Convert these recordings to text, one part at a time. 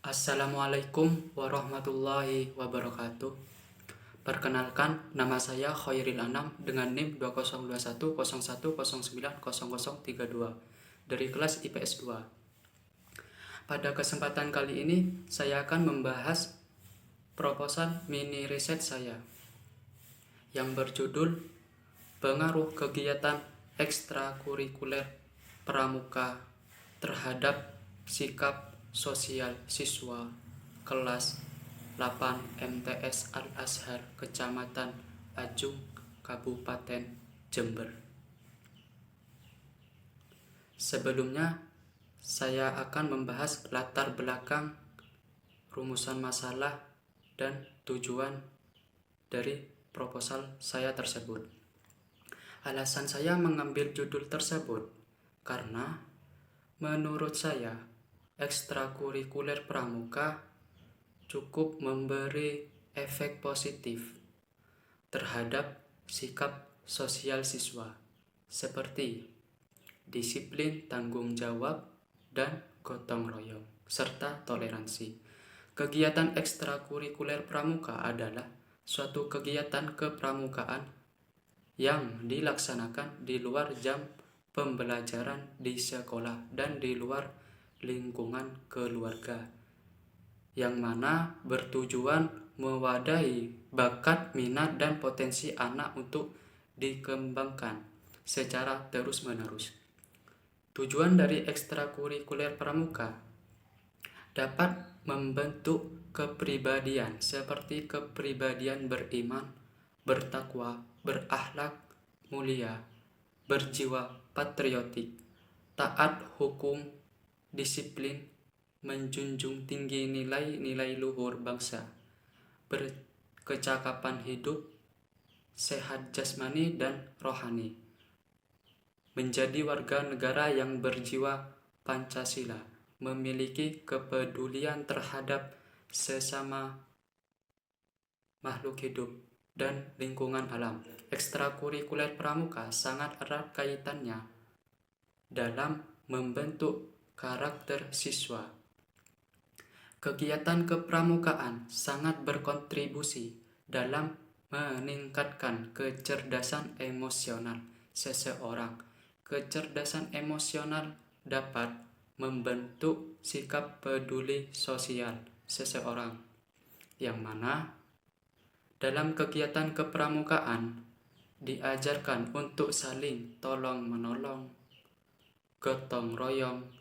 Assalamualaikum warahmatullahi wabarakatuh. Perkenalkan, nama saya Khairil Anam dengan NIM 202101090032 dari kelas IPS 2. Pada kesempatan kali ini, saya akan membahas proposal mini riset saya yang berjudul Pengaruh Kegiatan Ekstrakurikuler Pramuka terhadap Sikap Sosial Siswa Kelas 8 MTS Al-Azhar Kecamatan Ajung, Kabupaten Jember. Sebelumnya, saya akan membahas latar belakang, rumusan masalah, dan tujuan dari proposal saya tersebut. Alasan saya mengambil judul tersebut karena menurut saya ekstrakurikuler pramuka cukup memberi efek positif terhadap sikap sosial siswa seperti disiplin, tanggung jawab, dan gotong royong, serta toleransi. Kegiatan ekstrakurikuler pramuka adalah suatu kegiatan kepramukaan yang dilaksanakan di luar jam pembelajaran di sekolah dan di luar lingkungan keluarga, yang mana bertujuan mewadahi bakat, minat, dan potensi anak untuk dikembangkan secara terus-menerus. Tujuan dari ekstrakurikuler pramuka dapat membentuk kepribadian seperti kepribadian beriman, bertakwa, berakhlak mulia, berjiwa patriotik, taat hukum, disiplin, menjunjung tinggi nilai-nilai luhur bangsa, berkecakapan hidup, sehat jasmani dan rohani, menjadi warga negara yang berjiwa Pancasila, memiliki kepedulian terhadap sesama makhluk hidup dan lingkungan alam. Ekstrakurikuler pramuka sangat erat kaitannya dalam membentuk karakter siswa. Kegiatan kepramukaan sangat berkontribusi dalam meningkatkan kecerdasan emosional seseorang. Kecerdasan emosional dapat membentuk sikap peduli sosial seseorang, yang mana dalam kegiatan kepramukaan diajarkan untuk saling tolong-menolong, gotong royong,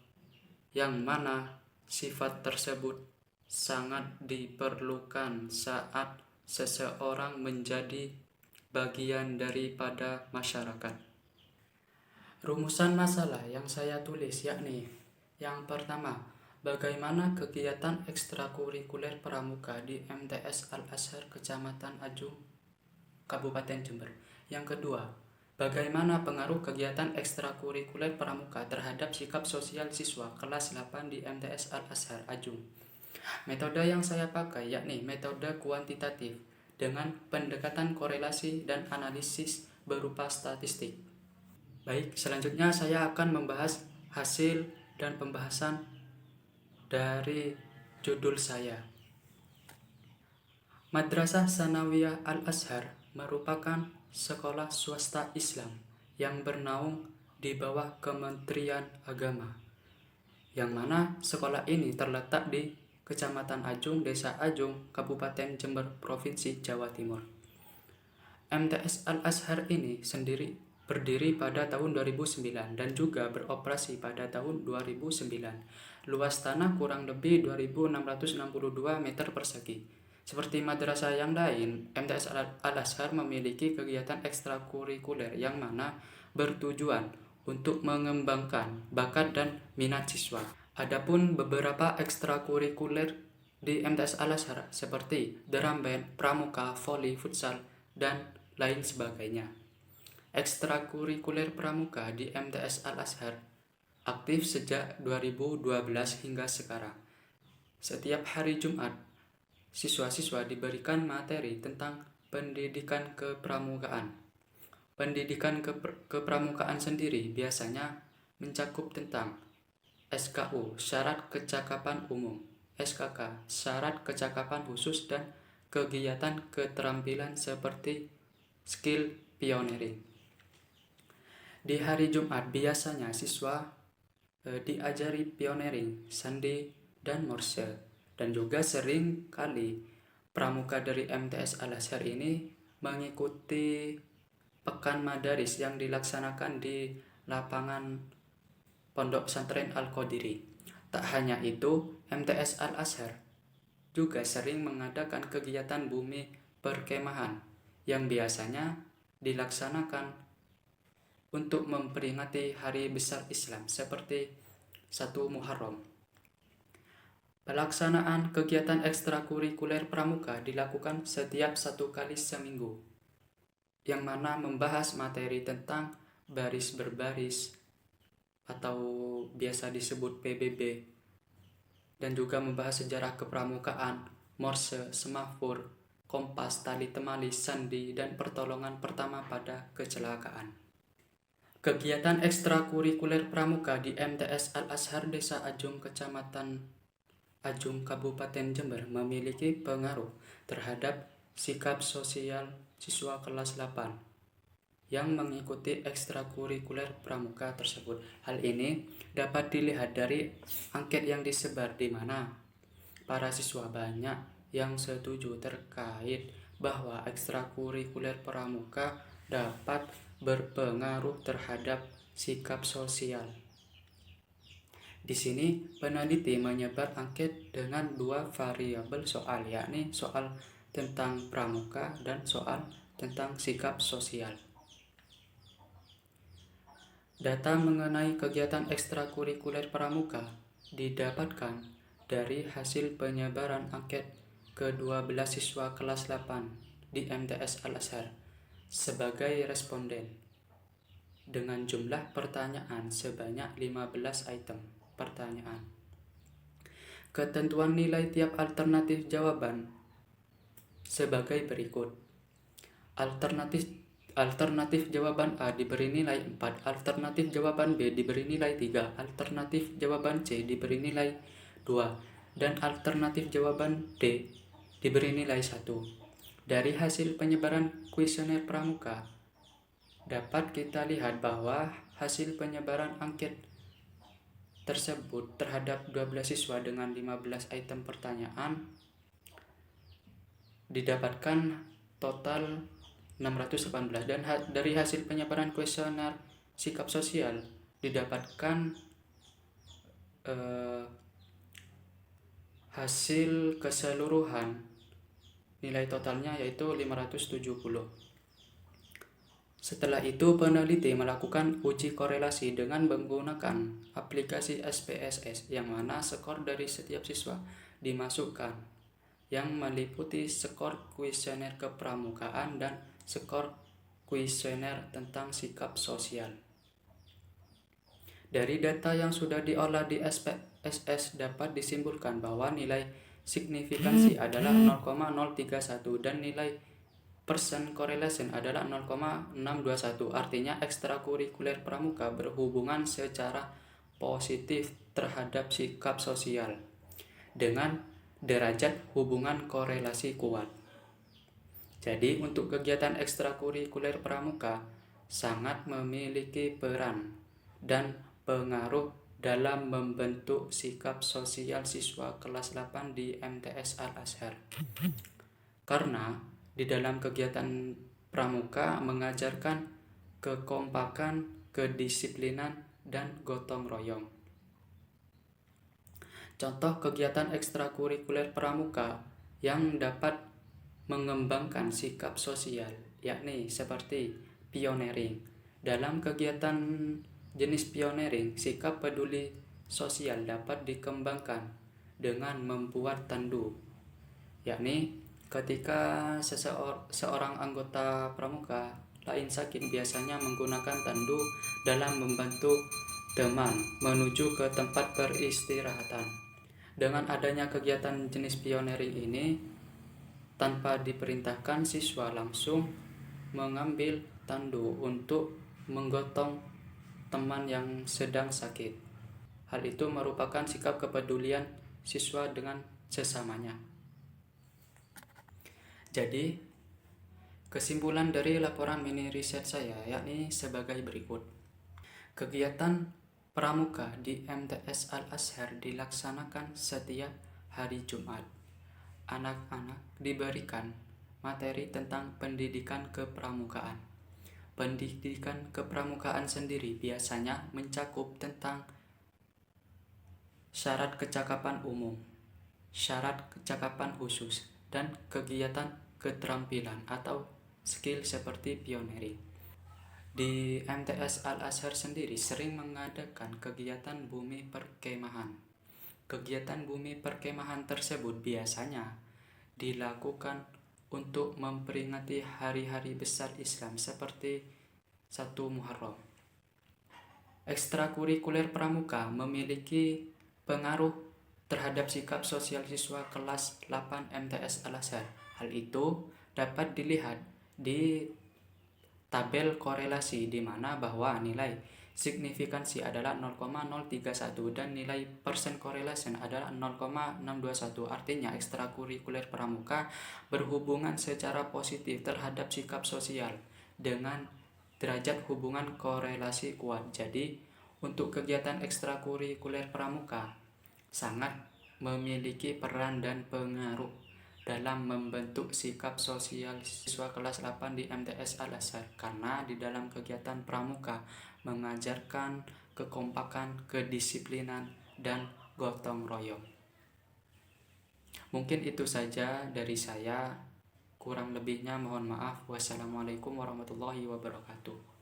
yang mana sifat tersebut sangat diperlukan saat seseorang menjadi bagian daripada masyarakat. Rumusan masalah yang saya tulis yakni yang pertama, bagaimana kegiatan ekstrakurikuler pramuka di MTS Al-Azhar Kecamatan Ajung, Kabupaten Jember. Yang kedua, bagaimana pengaruh kegiatan ekstrakurikuler pramuka terhadap sikap sosial siswa kelas 8 di MTS Al-Azhar Ajung. Metode yang saya pakai yakni metode kuantitatif dengan pendekatan korelasi dan analisis berupa statistik. Baik, selanjutnya saya akan membahas hasil dan pembahasan dari judul saya. Madrasah Sanawiyah Al-Azhar merupakan sekolah swasta Islam yang bernaung di bawah Kementerian Agama, yang mana sekolah ini terletak di Kecamatan Ajung, Desa Ajung, Kabupaten Jember, Provinsi Jawa Timur. MTS Al-Azhar ini sendiri berdiri pada tahun 2009 dan juga beroperasi pada tahun 2009. Luas tanah kurang lebih 2.662 meter persegi. Seperti madrasah yang lain, MTS Al-Azhar memiliki kegiatan ekstrakurikuler yang mana bertujuan untuk mengembangkan bakat dan minat siswa. Adapun beberapa ekstrakurikuler di MTS Al-Azhar seperti drum band, pramuka, voli, futsal, dan lain sebagainya. Ekstrakurikuler pramuka di MTS Al-Azhar aktif sejak 2012 hingga sekarang. Setiap hari Jumat, siswa-siswa diberikan materi tentang pendidikan kepramukaan. Pendidikan kepramukaan sendiri biasanya mencakup tentang SKU, syarat kecakapan umum, SKK, syarat kecakapan khusus dan kegiatan keterampilan seperti skill pioneering. Di hari Jumat biasanya siswa diajari pioneering, sandi, dan morse. Dan juga sering kali pramuka dari MTS Al-Azhar ini mengikuti pekan madaris yang dilaksanakan di lapangan Pondok Pesantren Al-Qadiri. Tak hanya itu, MTS Al-Azhar juga sering mengadakan kegiatan bumi perkemahan yang biasanya dilaksanakan untuk memperingati hari besar Islam seperti 1 Muharram. Pelaksanaan kegiatan ekstrakurikuler pramuka dilakukan setiap 1 kali seminggu, yang mana membahas materi tentang baris berbaris atau biasa disebut PBB, dan juga membahas sejarah kepramukaan, morse, semafur, kompas, tali temali, sandi, dan pertolongan pertama pada kecelakaan. Kegiatan ekstrakurikuler pramuka di MTS Al-Azhar Desa Ajung, Kecamatan Ajung, Kabupaten Jember memiliki pengaruh terhadap sikap sosial siswa kelas 8 yang mengikuti ekstrakurikuler pramuka tersebut. Hal ini dapat dilihat dari angket yang disebar, di mana para siswa banyak yang setuju terkait bahwa ekstrakurikuler pramuka dapat berpengaruh terhadap sikap sosial. Di sini peneliti menyebar angket dengan 2 variabel soal, yakni soal tentang pramuka dan soal tentang sikap sosial. Data mengenai kegiatan ekstrakurikuler pramuka didapatkan dari hasil penyebaran angket ke-12 siswa kelas 8 di MTS Al-Azhar sebagai responden, dengan jumlah pertanyaan sebanyak 15 item pertanyaan. Ketentuan nilai tiap alternatif jawaban sebagai berikut. Alternatif jawaban A diberi nilai 4, alternatif jawaban B diberi nilai 3, alternatif jawaban C diberi nilai 2, dan alternatif jawaban D diberi nilai 1. Dari hasil penyebaran kuesioner pramuka, dapat kita lihat bahwa hasil penyebaran angket tersebut terhadap 12 siswa dengan 15 item pertanyaan didapatkan total 618, dan dari hasil penyebaran kuesioner sikap sosial didapatkan hasil keseluruhan nilai totalnya yaitu 570. Setelah itu peneliti melakukan uji korelasi dengan menggunakan aplikasi SPSS, yang mana skor dari setiap siswa dimasukkan, yang meliputi skor kuesioner kepramukaan dan skor kuesioner tentang sikap sosial. Dari data yang sudah diolah di SPSS dapat disimpulkan bahwa nilai signifikansi adalah 0,031 dan nilai percent correlation adalah 0,621. Artinya ekstrakurikuler pramuka berhubungan secara positif terhadap sikap sosial dengan derajat hubungan korelasi kuat. Jadi untuk kegiatan ekstrakurikuler pramuka sangat memiliki peran dan pengaruh dalam membentuk sikap sosial siswa kelas 8 di MTS Al-Azhar. Karena di dalam kegiatan pramuka mengajarkan kekompakan, kedisiplinan, dan gotong royong. Contoh kegiatan ekstrakurikuler pramuka yang dapat mengembangkan sikap sosial, yakni seperti pioneering. Dalam kegiatan jenis pioneering, sikap peduli sosial dapat dikembangkan dengan membuat tandu, yakni ketika seorang anggota pramuka lain sakit, biasanya menggunakan tandu dalam membantu teman menuju ke tempat peristirahatan. Dengan adanya kegiatan jenis pioneering ini, tanpa diperintahkan, siswa langsung mengambil tandu untuk menggotong teman yang sedang sakit. Hal itu merupakan sikap kepedulian siswa dengan sesamanya. Jadi, kesimpulan dari laporan mini riset saya yakni sebagai berikut. Kegiatan pramuka di MTS Al-Azhar dilaksanakan setiap hari Jumat. Anak-anak diberikan materi tentang pendidikan kepramukaan. Pendidikan kepramukaan sendiri biasanya mencakup tentang syarat kecakapan umum, syarat kecakapan khusus, dan kegiatan keterampilan atau skill seperti pioneering. Di MTS Al-Azhar sendiri sering mengadakan kegiatan bumi perkemahan. Kegiatan bumi perkemahan tersebut biasanya dilakukan untuk memperingati hari-hari besar Islam seperti 1 Muharram. Ekstrakurikuler pramuka memiliki pengaruh terhadap sikap sosial siswa kelas 8 MTS Al-Azhar. Hal itu dapat dilihat di tabel korelasi di mana bahwa nilai signifikansi adalah 0,031 dan nilai persen correlation adalah 0,621. Artinya ekstrakurikuler pramuka berhubungan secara positif terhadap sikap sosial dengan derajat hubungan korelasi kuat. Jadi, untuk kegiatan ekstrakurikuler pramuka sangat memiliki peran dan pengaruh dalam membentuk sikap sosial siswa kelas 8 di MTS Al-Azhar, karena di dalam kegiatan pramuka mengajarkan kekompakan, kedisiplinan, dan gotong royong. Mungkin itu saja dari saya, kurang lebihnya mohon maaf. Wassalamualaikum warahmatullahi wabarakatuh.